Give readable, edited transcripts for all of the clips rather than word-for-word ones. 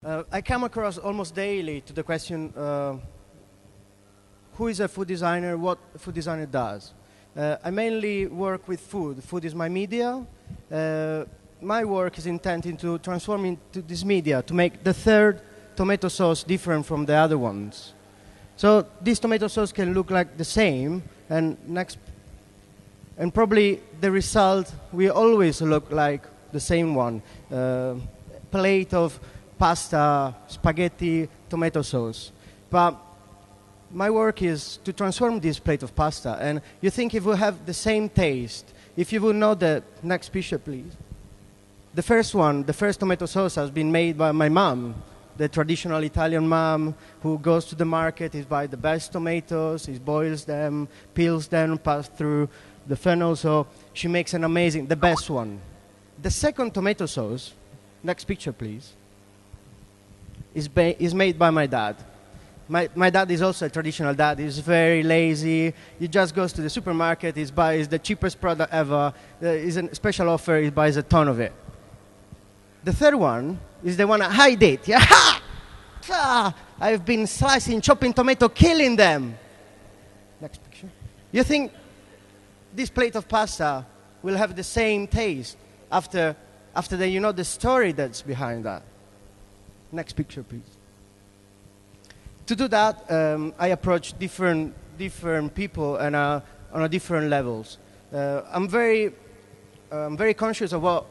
I come across almost daily to the question, who is a food designer, what a food designer does. I mainly work with food. Food is my media. My work is intended to transform into this media, to make the third tomato sauce different from the other ones. So this tomato sauce can look like the same, and probably the result will always look like the same one. Plate of pasta, spaghetti, tomato sauce. But my work is to transform this plate of pasta. And you think if we have the same taste, if you will know the next picture, please. The first tomato sauce has been made by my mom, the traditional Italian mom who goes to the market, he buys the best tomatoes, he boils them, peels them, pass through the funnel, so she makes the best one. The second tomato sauce, next picture, please, is made by my dad. My dad is also a traditional dad. He's very lazy. He just goes to the supermarket, he buys the cheapest product ever. Is a special offer, he buys a ton of it. The third one is the one I did. Yeah. I've been slicing, chopping tomato, killing them. Next picture. You think this plate of pasta will have the same taste after you know the story that's behind that? Next picture, please. To do that, I approach different people and on a different levels. I'm very conscious of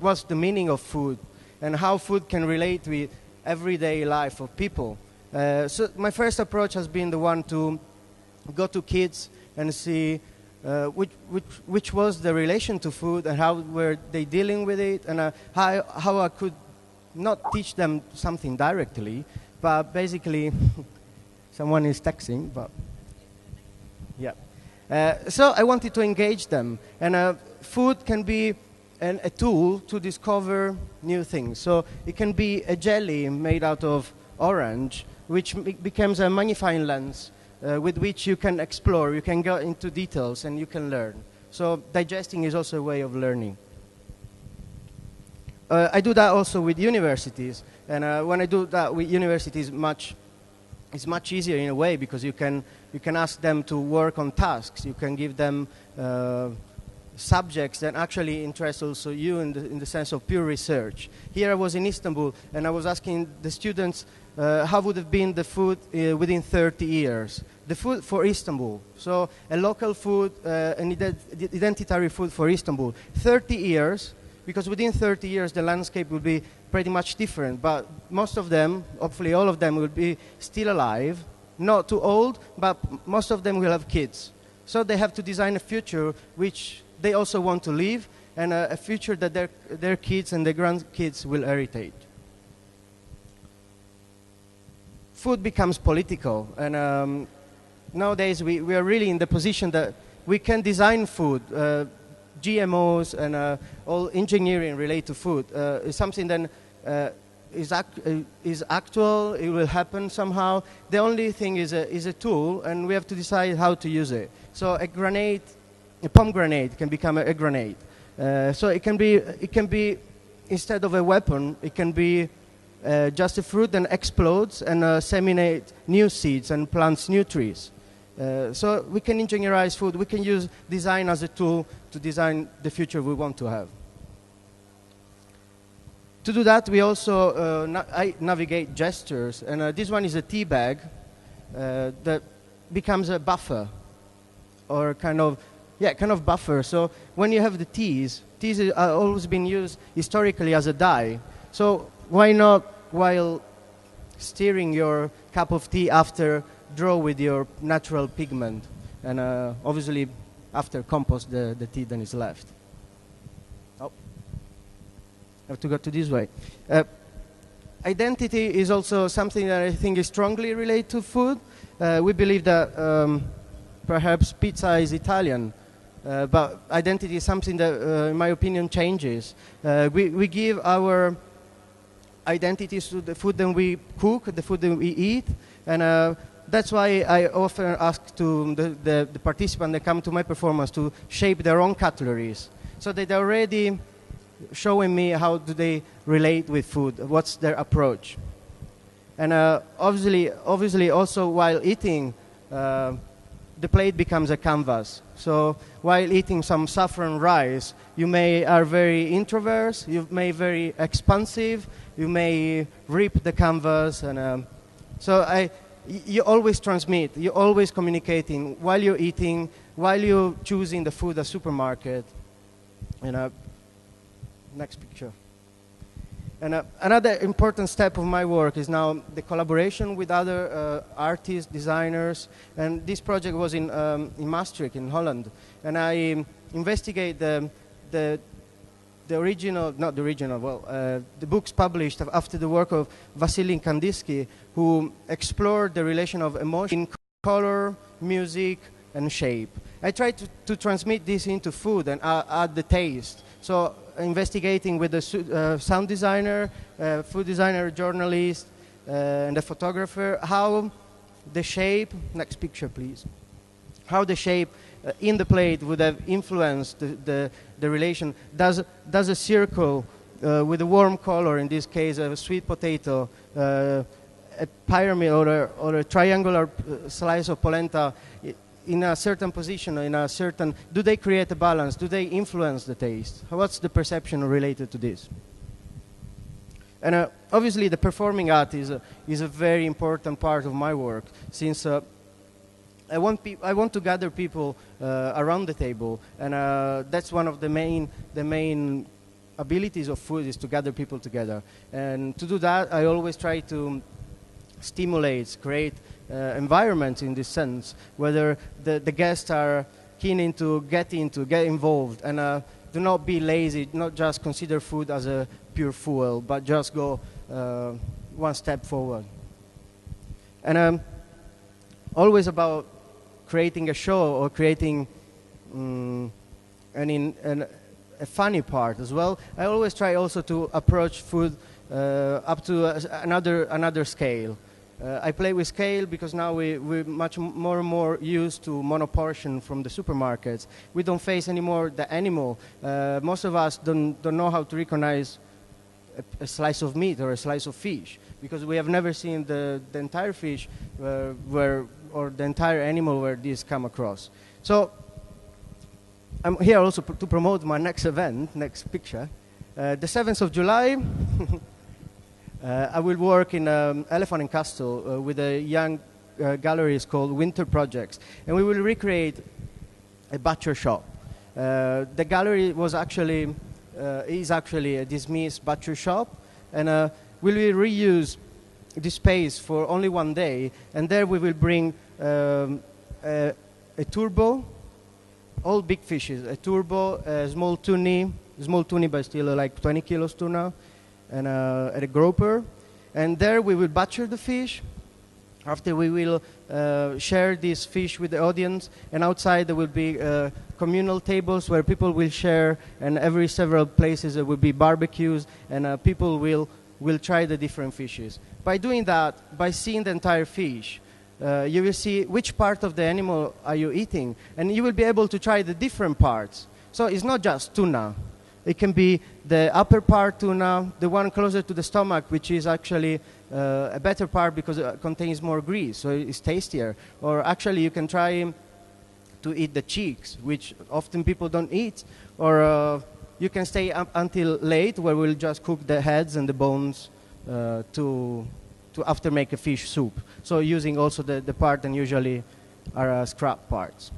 what's the meaning of food and how food can relate with everyday life of people. So my first approach has been the one to go to kids and see which was the relation to food and how were they dealing with it, and how I could not teach them something directly, but basically, someone is texting, but yeah. So I wanted to engage them, and food can be a tool to discover new things. So it can be a jelly made out of orange, which becomes a magnifying lens with which you can explore, you can go into details, and you can learn. So digesting is also a way of learning. I do that also with universities, and when I do that with universities, it's much easier in a way because you can ask them to work on tasks. You can give them subjects that actually interest also you in the sense of pure research. Here I was in Istanbul, and I was asking the students how would have been the food within 30 years. The food for Istanbul, so a local food, an identitary food for Istanbul. 30 years. Because within 30 years, the landscape will be pretty much different. But most of them, hopefully all of them, will be still alive. Not too old, but most of them will have kids. So they have to design a future which they also want to live, and a future that their kids and their grandkids will heritage. Food becomes political. And nowadays, we are really in the position that we can design food. GMOs and all engineering related to food is something that is actual. It will happen somehow. The only thing is a tool, and we have to decide how to use it. So a pomegranate can become a grenade. So it can be instead of a weapon, it can be just a fruit that explodes and seminate new seeds and plants new trees. So we can engineerize food. We can use design as a tool to design the future we want to have. To do that, we also navigate gestures. And this one is a tea bag that becomes a buffer, or kind of buffer. So when you have the teas are always been used historically as a dye. So why not, while stirring your cup of tea after, draw with your natural pigment, and obviously after compost the tea then is left. Oh, I have to go to this way. Identity is also something that I think is strongly related to food. We believe that perhaps pizza is Italian, but identity is something that, in my opinion, changes. We give our identities to the food that we cook, the food that we eat, and that's why I often ask to the participants that come to my performance to shape their own cutleries, so that they already showing me how do they relate with food, what's their approach. And obviously also while eating, the plate becomes a canvas. So while eating some saffron rice, you are very introvert, you may very expansive, you may rip the canvas, and you always transmit, you're always communicating while you're eating, while you're choosing the food at supermarket. Next picture. And another important step of my work is now the collaboration with other artists, designers. And this project was in Maastricht, in Holland. And I investigate the original, not the original, the books published after the work of Wassily Kandinsky, who explored the relation of emotion, color, music, and shape. I tried to transmit this into food and add the taste. So investigating with the sound designer, food designer, journalist, and the photographer, how the shape, next picture please, how the shape in the plate would have influenced the relation. Does a circle with a warm color, in this case a sweet potato, a pyramid or a triangular slice of polenta, in a certain position, do they create a balance? Do they influence the taste? What's the perception related to this? And obviously the performing art is a very important part of my work, since I want to gather people around the table, and that's one of the main abilities of food, is to gather people together. And to do that, I always try to stimulate, create environment in this sense, whether the guests are keen to get involved, and do not be lazy, not just consider food as a pure fuel, but just go one step forward. And always about creating a show or creating a funny part as well. I always try also to approach food up to another scale. I play with scale because now we're much more and more used to monoportion from the supermarkets. We don't face anymore the animal. Most of us don't know how to recognize a slice of meat or a slice of fish, because we have never seen the entire fish or the entire animal where these come across. So I'm here also to promote my next event, next picture. The 7th of July, I will work in Elephant and Castle with a young galleries called Winter Projects, and we will recreate a butcher shop. The gallery is actually a dismissed butcher shop, and we will reuse this space for only one day, and there we will bring a turbo, all big fishes, a turbo, a small tuna but still like 20 kilos tuna, and a grouper, and there we will butcher the fish. After we will share this fish with the audience, and outside there will be communal tables where people will share, and every several places there will be barbecues, and people will try the different fishes. By doing that, by seeing the entire fish, you will see which part of the animal are you eating, and you will be able to try the different parts. So it's not just tuna. It can be the upper part tuna, the one closer to the stomach, which is actually a better part because it contains more grease, so it's tastier. Or actually you can try to eat the cheeks, which often people don't eat. Or you can stay up until late, where we'll just cook the heads and the bones to after make a fish soup. So using also the part that usually are scrap parts.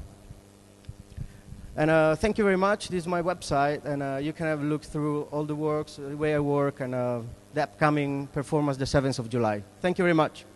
And thank you very much. This is my website, and you can have a look through all the works, the way I work, and the upcoming performance the 7th of July. Thank you very much.